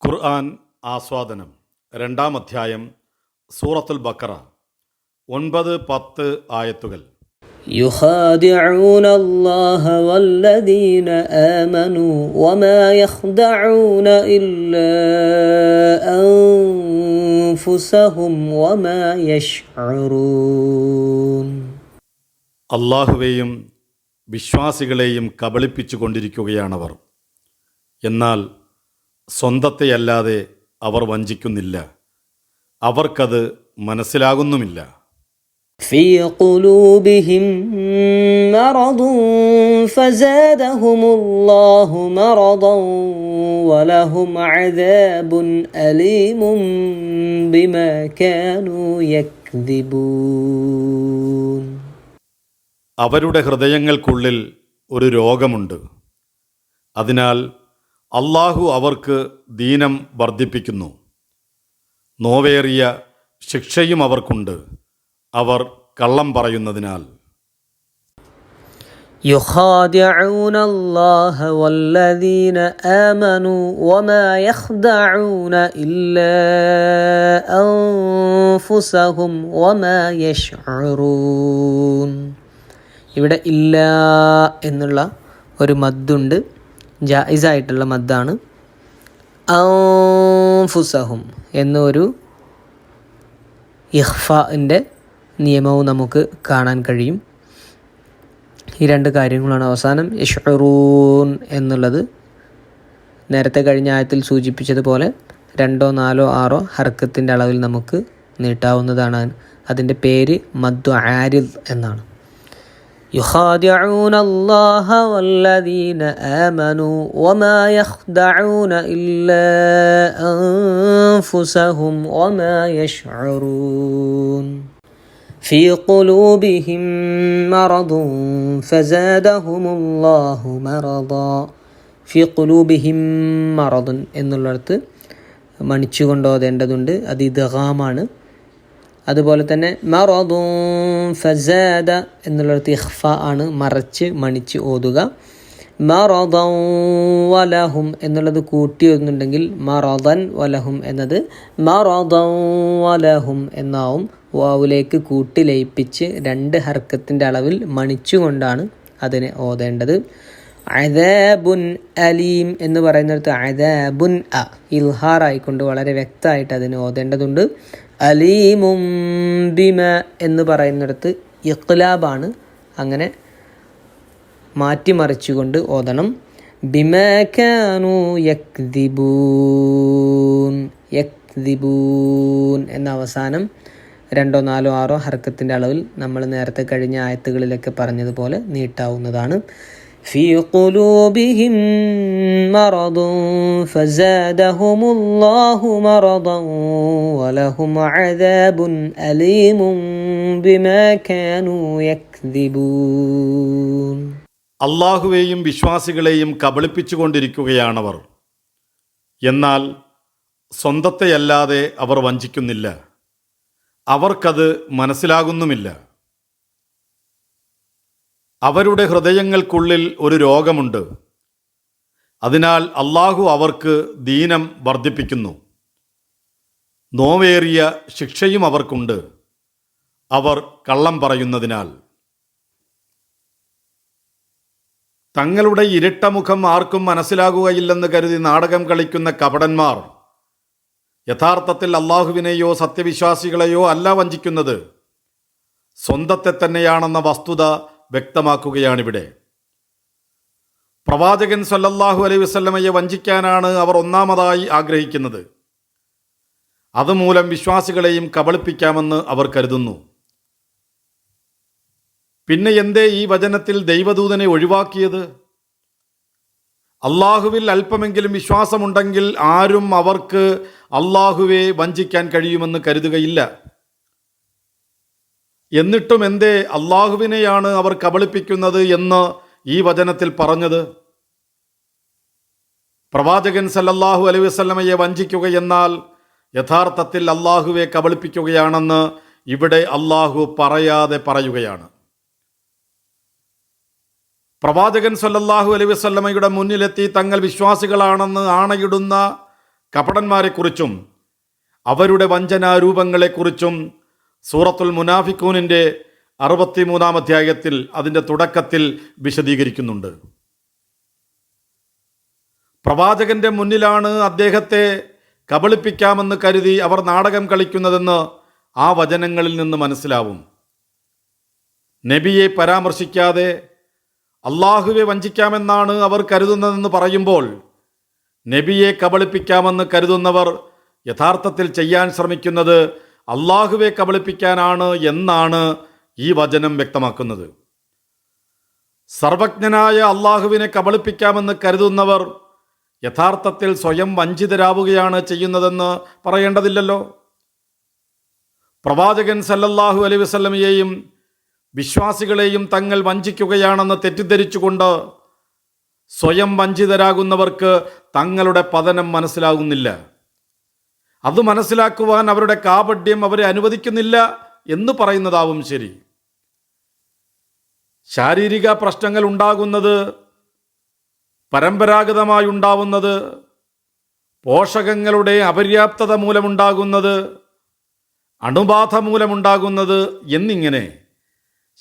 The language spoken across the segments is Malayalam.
ഖുർആൻ ആസ്വാദനം 2-ാം അധ്യായം സൂറത്തുൽ ബഖറ 9-10 ആയത്തുകൾ. يخادعون الله والذين آمنوا وما يخدعون إلا أنفسهم وما يشعرون. അല്ലാഹുവേയും വിശ്വാസികളെയും കബളിപ്പിച്ചു കൊണ്ടിരിക്കുകയാണവർ. എന്നാൽ സ്വന്തത്തെയല്ലാതെ അവർ വഞ്ചിക്കുന്നില്ല, അവർക്കത് മനസ്സിലാകുന്നുമില്ല. في قلوبهم مرض فزادهم الله مرضا ولهم عذاب أليم بما كانوا يكذبون. അവരുടെ ഹൃദയങ്ങൾക്കുള്ളിൽ ഒരു രോഗമുണ്ട്, അതിനാൽ അല്ലാഹു അവർക്ക് ദീനം വർദ്ധിപ്പിക്കുന്നു. നോവേറിയ ശിക്ഷയും അവർക്കുണ്ട്, അവർ കള്ളം പറയുന്നതിനാൽ. يخادعون الله والذين آمنوا وما يخدعون إلا أنفسهم وما يشعرون. ഇവിടെ ഇല്ല എന്നുള്ള ഒരു മദ്ദുണ്ട്, ജായിസായിട്ടുള്ള മദ്ദാണ്. അൻഫുസഹും എന്നൊരു ഇഖ്ഫാഇൻ്റെ നിയമവും നമുക്ക് കാണാൻ കഴിയും. ഈ രണ്ട് കാര്യങ്ങളാണ്. അവസാനം യശ്ഉറൂൻ എന്നുള്ളത് നേരത്തെ കഴിഞ്ഞ ആയത്തിൽ സൂചിപ്പിച്ചതുപോലെ 2, 4, 6 ഹർക്കത്തിൻ്റെ അളവിൽ നമുക്ക് നീട്ടാവുന്നതാണ്. അതിൻ്റെ പേര് മദ്ദു ആരിദ് എന്നാണ്. يخادعون الله والذين آمنوا وما يخدعون إلا أنفسهم وما يشعرون. في قلوبهم مرض فزادهم الله مرضا. في قلوبهم مرض എന്നുള്ളിടത്ത് മണിച്ചു കൊണ്ടോതേണ്ടതുണ്ട്, അത് ഇദ്ഗാമാണ്. അതുപോലെ തന്നെ മറദുൻ ഫസാദ എന്നുള്ളിടത്ത് ഇഖ്ഫ ആണ്, മറച്ച് മണിച്ച് ഓതുക. മറദൻ വലഹും എന്നുള്ളത് കൂട്ടി ഓതുന്നുണ്ടെങ്കിൽ മറദൻ വലഹും എന്നത് മറദൻ വലഹും എന്നാവും. വാവിലേക്ക് കൂട്ടി ലയിപ്പിച്ച് 2 ഹർക്കത്തിൻ്റെ അളവിൽ മണിച്ചുകൊണ്ടാണ് അതിനെ ഓതേണ്ടത്. അദാബുൻ അലീം എന്ന് പറയുന്നിടത്ത് അദാബുൻ ഇൽഹാറായിക്കൊണ്ട് വളരെ വ്യക്തമായിട്ട് അതിന് ഓതേണ്ടതുണ്ട്. അലീമും ബിമ എന്ന് പറയുന്നിടത്ത് ഇഖ്ലാബാണ്, അങ്ങനെ മാറ്റിമറിച്ചുകൊണ്ട് ഓതണം. ബിമ കാനൂ യക്ദിബൂൻ. യക്ദിബൂൻ എന്ന അവസാനം 2, 4, 6 ഹർക്കത്തിൻ്റെ അളവിൽ നമ്മൾ നേരത്തെ കഴിഞ്ഞ ആയത്തുകളിലൊക്കെ പറഞ്ഞതുപോലെ നീട്ടാവുന്നതാണ്. في قلوبهم مرض فزادهم الله مرضا ولهم عذاب أليم بما كانوا يكذبون. അല്ലാഹുവേയും വിശ്വാസികളെയും കബളിപ്പിച്ചു കൊണ്ടിരിക്കുകയാണവർ. എന്നാൽ സ്വന്തത്തെയല്ലാതെ അവർ വഞ്ചിക്കുന്നില്ല, അവർക്കത് മനസ്സിലാകുന്നുമില്ല. അവരുടെ ഹൃദയങ്ങൾക്കുള്ളിൽ ഒരു രോഗമുണ്ട്, അതിനാൽ അല്ലാഹു അവർക്ക് ദീനം വർദ്ധിപ്പിക്കുന്നു. നോവേറിയ ശിക്ഷയും അവർക്കുണ്ട്, അവർ കള്ളം പറയുന്നതിനാൽ. തങ്ങളുടെ ഇരട്ടമുഖം ആർക്കും മനസ്സിലാകുകയില്ലെന്ന് കരുതി നാടകം കളിക്കുന്ന കപടന്മാർ യഥാർത്ഥത്തിൽ അല്ലാഹുവിനെയോ സത്യവിശ്വാസികളെയോ അല്ല വഞ്ചിക്കുന്നത്, സ്വന്തത്തെ തന്നെയാണെന്ന വസ്തുത വ്യക്തമാക്കുകയാണിവിടെ. പ്രവാചകൻ സല്ലല്ലാഹു അലൈഹി വസല്ലമയെ വഞ്ചിക്കാനാണ് അവർ ഒന്നാമതായി ആഗ്രഹിക്കുന്നത്. അതുമൂലം വിശ്വാസികളെയും കബളിപ്പിക്കാമെന്ന് അവർ കരുതുന്നു. പിന്നെ എന്തേ ഈ വചനത്തിൽ ദൈവദൂതനെ ഒഴിവാക്കിയത്? അല്ലാഹുവിൽ അല്പമെങ്കിലും വിശ്വാസമുണ്ടെങ്കിൽ ആരും അവർക്ക് അല്ലാഹുവെ വഞ്ചിക്കാൻ കഴിയുമെന്ന് കരുതുകയില്ല. എന്നിട്ടും എന്തേ അല്ലാഹുവിനെയാണ് അവർ കബളിപ്പിക്കുന്നത് എന്ന് ഈ വചനത്തിൽ പറഞ്ഞത്? പ്രവാചകൻ സല്ലല്ലാഹു അലൈഹി വസല്ലമയെ വഞ്ചിക്കുക എന്നാൽ യഥാർത്ഥത്തിൽ അല്ലാഹുവെ കബളിപ്പിക്കുകയാണെന്ന് ഇവിടെ അല്ലാഹു പറയാതെ പറയുകയാണ്. പ്രവാചകൻ സല്ലല്ലാഹു അലൈഹി വസല്ലമയുടെ മുന്നിലെത്തി തങ്ങൾ വിശ്വാസികളാണെന്ന് ആണയിടുന്ന കപടന്മാരെക്കുറിച്ചും അവരുടെ വഞ്ചനാരൂപങ്ങളെക്കുറിച്ചും സൂറത്തുൽ മുനാഫിഖൂനിൻ്റെ 63-ാം അധ്യായത്തിൽ അതിൻ്റെ തുടക്കത്തിൽ വിശദീകരിക്കുന്നുണ്ട്. പ്രവാചകന്റെ മുന്നിലാണ് അദ്ദേഹത്തെ കബളിപ്പിക്കാമെന്ന് കരുതി അവർ നാടകം കളിക്കുന്നതെന്ന് ആ വചനങ്ങളിൽ നിന്ന് മനസ്സിലാവും. നബിയെ പരാമർശിക്കാതെ അള്ളാഹുവെ വഞ്ചിക്കാമെന്നാണ് അവർ കരുതുന്നതെന്ന് പറയുമ്പോൾ നബിയെ കബളിപ്പിക്കാമെന്ന് കരുതുന്നവർ യഥാർത്ഥത്തിൽ ചെയ്യാൻ ശ്രമിക്കുന്നത് അള്ളാഹുവെ കബളിപ്പിക്കാനാണ് എന്നാണ് ഈ വചനം വ്യക്തമാക്കുന്നത്. സർവജ്ഞനായ അള്ളാഹുവിനെ കബളിപ്പിക്കാമെന്ന് കരുതുന്നവർ യഥാർത്ഥത്തിൽ സ്വയം വഞ്ചിതരാവുകയാണ് ചെയ്യുന്നതെന്ന് പറയേണ്ടതില്ലല്ലോ. പ്രവാചകൻ സല്ലല്ലാഹു അലൈഹി വസല്ലമയെയും വിശ്വാസികളെയും തങ്ങൾ വഞ്ചിക്കുകയാണെന്ന് തെറ്റിദ്ധരിച്ചുകൊണ്ട് സ്വയം വഞ്ചിതരാകുന്നവർക്ക് തങ്ങളുടെ പതനം മനസ്സിലാകുന്നില്ല. അത് മനസ്സിലാക്കുവാൻ അവരുടെ കാപഢ്യം അവരെ അനുവദിക്കുന്നില്ല എന്ന് പറയുന്നതാവും ശരി. ശാരീരിക പ്രശ്നങ്ങൾ ഉണ്ടാകുന്നത്, പരമ്പരാഗതമായി ഉണ്ടാവുന്നത്, പോഷകങ്ങളുടെ അപര്യാപ്തത മൂലമുണ്ടാകുന്നത്, അണുബാധ മൂലമുണ്ടാകുന്നത് എന്നിങ്ങനെ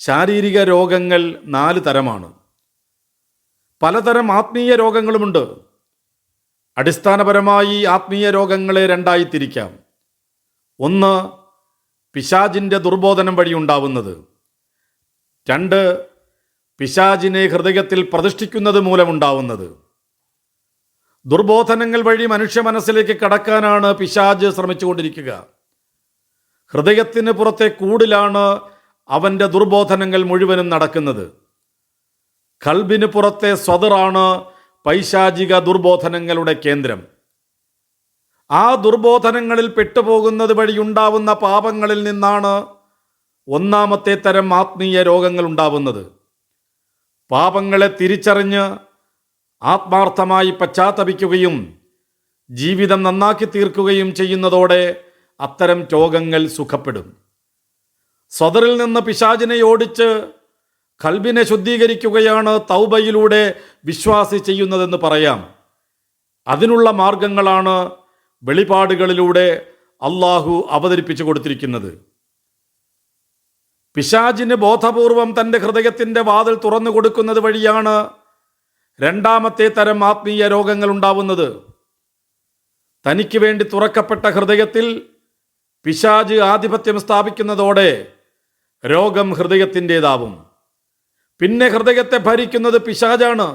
ശാരീരിക രോഗങ്ങൾ 4 തരമാണ്. പലതരം ആത്മീയ രോഗങ്ങളുമുണ്ട്. അടിസ്ഥാനപരമായി ആത്മീയ രോഗങ്ങളെ 2ആയി തിരിക്കാം. ഒന്ന്, പിശാചിൻ്റെ ദുർബോധനം വഴി ഉണ്ടാവുന്നത്. 2, പിശാചിനെ ഹൃദയത്തിൽ പ്രതിഷ്ഠിക്കുന്നത് മൂലമുണ്ടാവുന്നത്. ദുർബോധനങ്ങൾ വഴി മനുഷ്യ മനസ്സിലേക്ക് കടക്കാനാണ് പിശാച് ശ്രമിച്ചുകൊണ്ടിരിക്കുക. ഹൃദയത്തിന് പുറത്തെ കൂടിലാണ് അവൻ്റെ ദുർബോധനങ്ങൾ മുഴുവനും നടക്കുന്നത്. ഖൽബിന് പുറത്തെ സ്വദറാണ് പൈശാചിക ദുർബോധനങ്ങളുടെ കേന്ദ്രം. ആ ദുർബോധനങ്ങളിൽ പെട്ടുപോകുന്നത് വഴി ഉണ്ടാവുന്ന പാപങ്ങളിൽ നിന്നാണ് 1-ാമത്തെ തരം ആത്മീയ രോഗങ്ങൾ ഉണ്ടാവുന്നത്. പാപങ്ങളെ തിരിച്ചറിഞ്ഞ് ആത്മാർത്ഥമായി പശ്ചാത്തപിക്കുകയും ജീവിതം നന്നാക്കി തീർക്കുകയും ചെയ്യുന്നതോടെ അത്തരം രോഗങ്ങൾ സുഖപ്പെടും. സ്വദറിൽ നിന്ന് പിശാചിനെ ഓടിച്ച് ഖൽബിനെ ശുദ്ധീകരിക്കുകയാണ് തൗബയിലൂടെ വിശ്വാസി ചെയ്യുന്നതെന്ന് പറയാം. അതിനുള്ള മാർഗങ്ങളാണ് വെളിപാടുകളിലൂടെ അള്ളാഹു അവതരിപ്പിച്ചു കൊടുത്തിരിക്കുന്നത്. പിശാചിന് ബോധപൂർവം തൻ്റെ ഹൃദയത്തിൻ്റെ വാതിൽ തുറന്നു കൊടുക്കുന്നത് വഴിയാണ് 2-ാമത്തെ തരം ആത്മീയ രോഗങ്ങൾ ഉണ്ടാവുന്നത്. തനിക്ക് വേണ്ടി തുറക്കപ്പെട്ട ഹൃദയത്തിൽ പിശാച് ആധിപത്യം സ്ഥാപിക്കുന്നതോടെ രോഗം ഹൃദയത്തിൻ്റെതാവും. പിന്നെ ഹൃദയത്തെ ഭരിക്കുന്നത് പിശാചാണ്.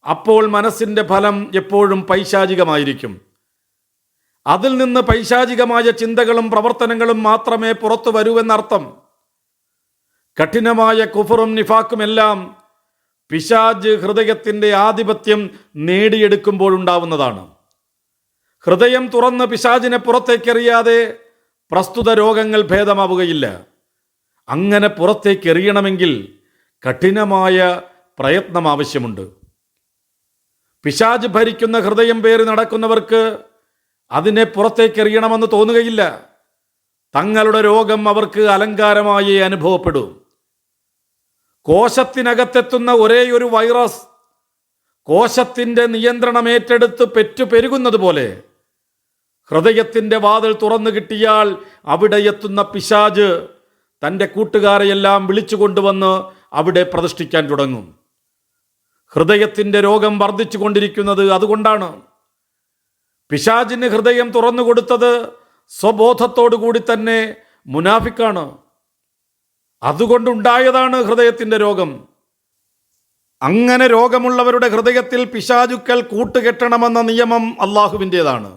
അപ്പോൾ മനസ്സിൻ്റെ ഫലം എപ്പോഴും പൈശാചികമായിരിക്കും. അതിൽ നിന്ന് പൈശാചികമായ ചിന്തകളും പ്രവർത്തനങ്ങളും മാത്രമേ പുറത്തു വരൂവെന്നർത്ഥം. കഠിനമായ കുഫറും നിഫാക്കുമെല്ലാം പിശാച് ഹൃദയത്തിൻ്റെ ആധിപത്യം നേടിയെടുക്കുമ്പോഴുണ്ടാവുന്നതാണ്. ഹൃദയം തുറന്ന് പിശാചിനെ പുറത്തേക്കെറിയാതെ പ്രസ്തുത രോഗങ്ങൾ ഭേദമാവുകയില്ല. അങ്ങനെ പുറത്തേക്കെറിയണമെങ്കിൽ കഠിനമായ പ്രയത്നം ആവശ്യമുണ്ട്. പിശാച് ഭരിക്കുന്ന ഹൃദയം പേറി നടക്കുന്നവർക്ക് അതിനെ പുറത്തേക്കെറിയണമെന്ന് തോന്നുകയില്ല. തങ്ങളുടെ രോഗം അവർക്ക് അലങ്കാരമായി അനുഭവപ്പെടൂ. കോശത്തിനകത്തെത്തുന്ന ഒരേയൊരു വൈറസ് കോശത്തിൻ്റെ നിയന്ത്രണം ഏറ്റെടുത്ത് പെറ്റുപെരുകുന്നത് പോലെ ഹൃദയത്തിൻ്റെ വാതിൽ തുറന്നു കിട്ടിയാൽ അവിടെ എത്തുന്ന പിശാച് തൻ്റെ കൂട്ടുകാരെയെല്ലാം വിളിച്ചു കൊണ്ടുവന്ന് അവിടെ പ്രതിഷ്ഠിക്കാൻ തുടങ്ങും. ഹൃദയത്തിൻ്റെ രോഗം വർദ്ധിച്ചു കൊണ്ടിരിക്കുന്നത് അതുകൊണ്ടാണ്. പിശാചിന് ഹൃദയം തുറന്നു കൊടുത്തത് സ്വബോധത്തോടു കൂടി തന്നെ മുനാഫിക്കാണ്. അതുകൊണ്ടുണ്ടായതാണ് ഹൃദയത്തിൻ്റെ രോഗം. അങ്ങനെ രോഗമുള്ളവരുടെ ഹൃദയത്തിൽ പിശാചുക്കൾ കൂട്ടുകെട്ടണമെന്ന നിയമം അള്ളാഹുവിൻ്റേതാണ്.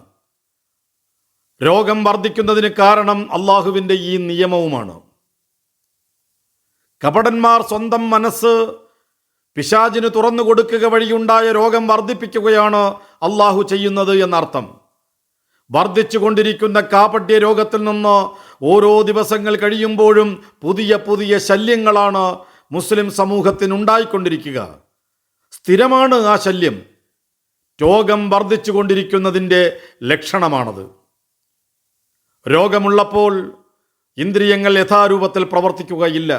രോഗം വർദ്ധിക്കുന്നതിന് കാരണം അള്ളാഹുവിൻ്റെ ഈ നിയമവുമാണ്. കപടന്മാർ സ്വന്തം മനസ്സ് പിശാചിന് തുറന്നു കൊടുക്കുക വഴിയുണ്ടായ രോഗം വർദ്ധിപ്പിക്കുകയാണ് അള്ളാഹു ചെയ്യുന്നത് എന്നർത്ഥം. വർദ്ധിച്ചു കൊണ്ടിരിക്കുന്ന കാപട്യ രോഗത്തിൽ നിന്ന് ഓരോ ദിവസങ്ങൾ കഴിയുമ്പോഴും പുതിയ പുതിയ ശല്യങ്ങളാണ് മുസ്ലിം സമൂഹത്തിനുണ്ടായിക്കൊണ്ടിരിക്കുക. സ്ഥിരമാണ് ആ ശല്യം. രോഗം വർദ്ധിച്ചു കൊണ്ടിരിക്കുന്നതിൻ്റെ ലക്ഷണമാണത്. രോഗമുള്ളപ്പോൾ ഇന്ദ്രിയങ്ങൾ യഥാരൂപത്തിൽ പ്രവർത്തിക്കുകയില്ല.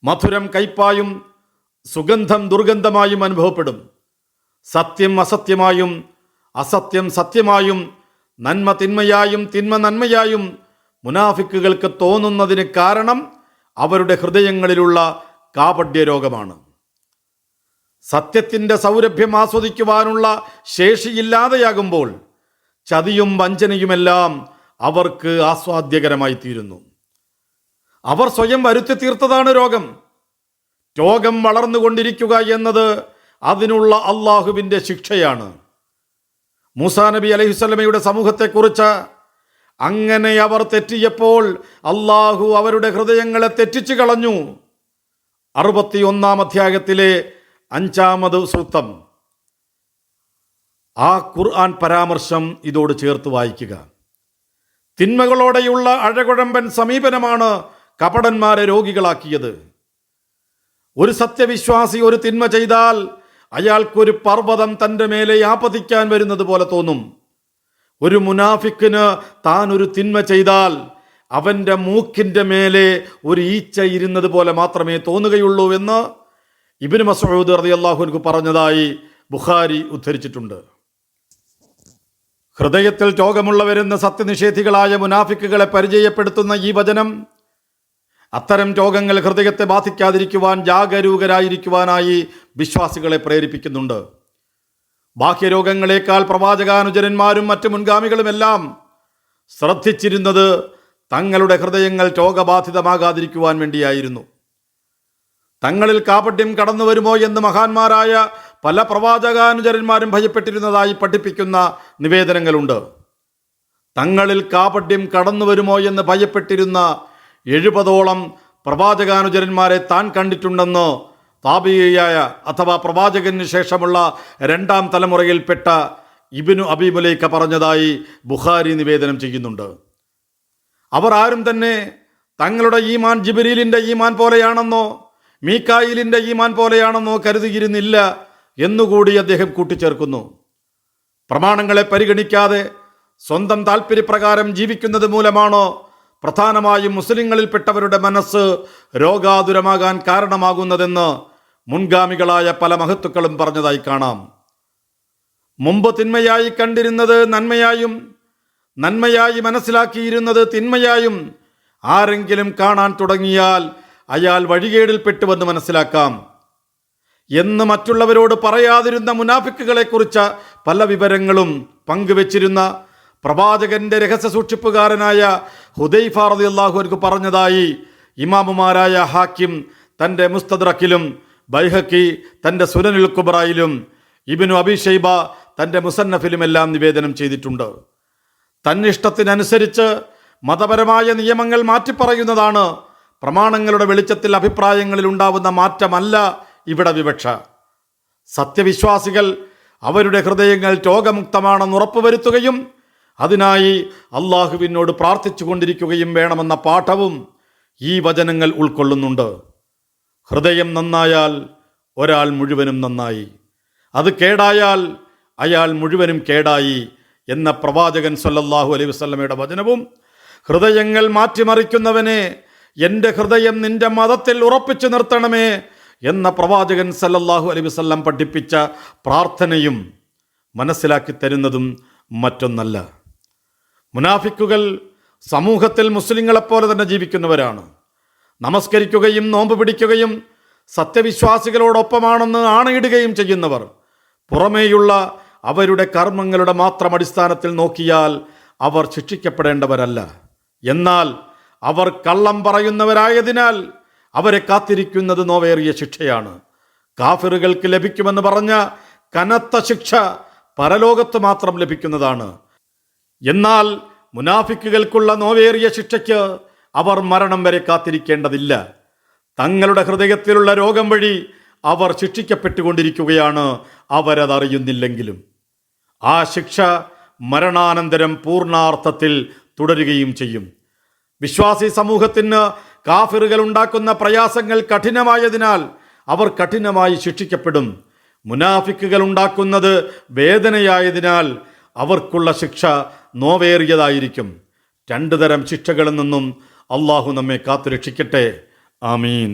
മധുരം കയ്പായും സുഗന്ധം ദുർഗന്ധമായും അനുഭവപ്പെടും. സത്യം അസത്യമായും അസത്യം സത്യമായും നന്മ തിന്മയായും തിന്മ നന്മയായും മുനാഫിക്കുകൾക്ക് തോന്നുന്നതിന് കാരണം അവരുടെ ഹൃദയങ്ങളിലുള്ള കാപഢ്യ രോഗമാണ്. സത്യത്തിൻ്റെ സൗരഭ്യം ആസ്വദിക്കുവാനുള്ള ശേഷിയില്ലാതെയാകുമ്പോൾ ചതിയും വഞ്ചനയുമെല്ലാം അവർക്ക് ആസ്വാദ്യകരമായി തീരുന്നു. അവർ സ്വയം വരുത്തി തീർത്തതാണ് രോഗം. രോഗം വളർന്നുകൊണ്ടിരിക്കുക എന്നത് അതിനുള്ള അള്ളാഹുവിൻ്റെ ശിക്ഷയാണ്. മൂസാ നബി അലൈഹിസ്സലാമയുടെ സമൂഹത്തെക്കുറിച്ച് അങ്ങനെ അവർ തെറ്റിയപ്പോൾ അള്ളാഹു അവരുടെ ഹൃദയങ്ങളെ തെറ്റിച്ചു കളഞ്ഞു. 61-ാം അധ്യായത്തിലെ 5-ാമത് സൂക്തം. ആ ഖുർആൻ പരാമർശം ഇതോട് ചേർത്ത് വായിക്കുക. തിന്മകളോടെയുള്ള അഴകുഴമ്പൻ സമീപനമാണ് കപടന്മാരെ രോഗികളാക്കിയത്. ഒരു സത്യവിശ്വാസി ഒരു തിന്മ ചെയ്താൽ അയാൾക്കൊരു പർവ്വതം തൻ്റെ മേലെ ആപതിക്കാൻ വരുന്നത് പോലെ തോന്നും. ഒരു മുനാഫിക്കിന് താൻ ഒരു തിന്മ ചെയ്താൽ അവൻ്റെ മൂക്കിൻ്റെ മേലെ ഒരു ഈച്ച ഇരുന്നത് പോലെ മാത്രമേ തോന്നുകയുള്ളൂ എന്ന് ഇബ്നു മസ്ഊദ് റളിയല്ലാഹു അൻഹു പറഞ്ഞതായി ബുഖാരി ഉദ്ധരിച്ചിട്ടുണ്ട്. ഹൃദയത്തിൽ രോഗമുള്ളവരെന്ന് സത്യനിഷേധികളായ മുനാഫിക്കുകളെ പരിചയപ്പെടുത്തുന്ന ഈ വചനം അത്തരം രോഗങ്ങൾ ഹൃദയത്തെ ബാധിക്കാതിരിക്കുവാൻ ജാഗരൂകരായിരിക്കുവാനായി വിശ്വാസികളെ പ്രേരിപ്പിക്കുന്നുണ്ട്. ബാഹ്യരോഗങ്ങളെക്കാൾ പ്രവാചകാനുചരന്മാരും മറ്റു മുൻഗാമികളുമെല്ലാം ശ്രദ്ധിച്ചിരുന്നത് തങ്ങളുടെ ഹൃദയങ്ങൾ രോഗബാധിതമാകാതിരിക്കുവാൻ വേണ്ടിയായിരുന്നു. തങ്ങളിൽ കാപഢ്യം കടന്നു വരുമോ എന്ന് മഹാന്മാരായ പല പ്രവാചകാനുചരന്മാരും ഭയപ്പെട്ടിരുന്നതായി പഠിപ്പിക്കുന്ന നിവേദനങ്ങളുണ്ട്. തങ്ങളിൽ കാപഢ്യം കടന്നു വരുമോ എന്ന് ഭയപ്പെട്ടിരുന്ന 70ഓളം പ്രവാചകാനുചരന്മാരെ താൻ കണ്ടിട്ടുണ്ടെന്ന് താബിഈയായ അഥവാ പ്രവാചകന് ശേഷമുള്ള 2ാം തലമുറയിൽപ്പെട്ട ഇബ്നു അബീ മുലൈക പറഞ്ഞതായി ബുഖാരി നിവേദനം ചെയ്യുന്നുണ്ട്. അവർ ആരും തന്നെ തങ്ങളുടെ ഈമാൻ ജിബ്രീലിൻ്റെ ഈമാൻ പോലെയാണെന്നോ മീകായിലിൻ്റെ ഈമാൻ പോലെയാണെന്നോ കരുതിയിരുന്നില്ല എന്നുകൂടി അദ്ദേഹം കൂട്ടിച്ചേർക്കുന്നു. പ്രമാണങ്ങളെ പരിഗണിക്കാതെ സ്വന്തം താല്പര്യപ്രകാരം ജീവിക്കുന്നത് മൂലമാണോ പ്രധാനമായും മുസ്ലിങ്ങളിൽപ്പെട്ടവരുടെ മനസ്സ് രോഗാതുരമാകാൻ കാരണമാകുന്നതെന്ന് മുൻഗാമികളായ പല മഹത്തുക്കളും പറഞ്ഞതായി കാണാം. മുമ്പ് തിന്മയായി കണ്ടിരുന്നത് നന്മയായും നന്മയായി മനസ്സിലാക്കിയിരുന്നത് തിന്മയായും ആരെങ്കിലും കാണാൻ തുടങ്ങിയാൽ അയാൾ വഴികേടിൽപ്പെട്ടുവെന്ന് മനസ്സിലാക്കാം എന്ന് മറ്റുള്ളവരോട് പറയാതിരുന്ന മുനാഫിക്കുകളെക്കുറിച്ച് പല വിവരങ്ങളും പങ്കുവച്ചിരുന്ന പ്രവാചകന്റെ രഹസ്യ സൂക്ഷിപ്പുകാരനായ ഹുദൈഫ റളിയല്ലാഹു അൻഹു പറഞ്ഞതായി ഇമാമുമാരായ ഹാക്കിം തൻ്റെ മുസ്തദ്റക്കിലും ബൈഹഖി തൻ്റെ സുനനുൽ കുബ്രയിലും ഇബ്നു അബീ ശൈബ തൻ്റെ മുസന്നഫിലുമെല്ലാം നിവേദനം ചെയ്തിട്ടുണ്ട്. തന്നിഷ്ടത്തിനനുസരിച്ച് മതപരമായ നിയമങ്ങൾ മാറ്റിപ്പറയുന്നതാണ് പ്രമാണങ്ങളുടെ വെളിച്ചത്തിൽ അഭിപ്രായങ്ങളിൽ ഉണ്ടാവുന്ന മാറ്റമല്ല ഇവിടെ വിവക്ഷ. സത്യവിശ്വാസികൾ അവരുടെ ഹൃദയങ്ങൾ രോഗമുക്തമാണെന്ന് ഉറപ്പുവരുത്തുകയും അതിനായി അള്ളാഹുവിനോട് പ്രാർത്ഥിച്ചു കൊണ്ടിരിക്കുകയും വേണമെന്ന പാഠവും ഈ വചനങ്ങൾ ഉൾക്കൊള്ളുന്നുണ്ട്. ഹൃദയം നന്നായാൽ ഒരാൾ മുഴുവനും നന്നായി, അത് കേടായാൽ അയാൾ മുഴുവനും കേടായി എന്ന പ്രവാചകൻ സല്ലല്ലാഹു അലൈഹി വസല്ലമയുടെ വചനവും ഹൃദയങ്ങൾ മാറ്റിമറിക്കുന്നവനെ എൻ്റെ ഹൃദയം നിന്റെ മതത്തിൽ ഉറപ്പിച്ചു നിർത്തണമേ എന്ന പ്രവാചകൻ സല്ലല്ലാഹു അലൈഹി വസല്ലം പഠിപ്പിച്ച പ്രാർത്ഥനയും മനസ്സിലാക്കി തരുന്നതും മറ്റൊന്നല്ല. മുനാഫിക്കുകൾ സമൂഹത്തിൽ മുസ്ലിങ്ങളെപ്പോലെ തന്നെ ജീവിക്കുന്നവരാണ്. നമസ്കരിക്കുകയും നോമ്പ് പിടിക്കുകയും സത്യവിശ്വാസികളോടൊപ്പമാണെന്ന് ആണയിടുകയും ചെയ്യുന്നവർ. പുറമേയുള്ള അവരുടെ കർമ്മങ്ങളുടെ മാത്രം അടിസ്ഥാനത്തിൽ നോക്കിയാൽ അവർ ശിക്ഷിക്കപ്പെടേണ്ടവരല്ല. എന്നാൽ അവർ കള്ളം പറയുന്നവരായതിനാൽ അവരെ കാത്തിരിക്കുന്നത് നോവേറിയ ശിക്ഷയാണ്. കാഫിറുകൾക്ക് ലഭിക്കുമെന്ന് പറഞ്ഞ കനത്ത ശിക്ഷ പരലോകത്ത് മാത്രം ലഭിക്കുന്നതാണ്. എന്നാൽ മുനാഫിക്കുകൾക്കുള്ള നോവേറിയ ശിക്ഷയ്ക്ക് അവർ മരണം വരെ കാത്തിരിക്കേണ്ടതില്ല. തങ്ങളുടെ ഹൃദയത്തിലുള്ള രോഗം വഴി അവർ ശിക്ഷിക്കപ്പെട്ടുകൊണ്ടിരിക്കുകയാണ്, അവരതറിയുന്നില്ലെങ്കിലും. ആ ശിക്ഷ മരണാനന്തരം പൂർണ്ണാർത്ഥത്തിൽ തുടരുകയും ചെയ്യും. വിശ്വാസി സമൂഹത്തിന് കാഫിറുകൾ ഉണ്ടാക്കുന്ന പ്രയാസങ്ങൾ കഠിനമായതിനാൽ അവർ കഠിനമായി ശിക്ഷിക്കപ്പെടും. മുനാഫിക്കുകൾ ഉണ്ടാക്കുന്നത് വേദനയായതിനാൽ അവർക്കുള്ള ശിക്ഷ നോവേറിയതായിരിക്കും. 2 തരം ശിക്ഷകളിൽ നിന്നും അള്ളാഹു നമ്മെ കാത്തുരക്ഷിക്കട്ടെ. ആമീൻ.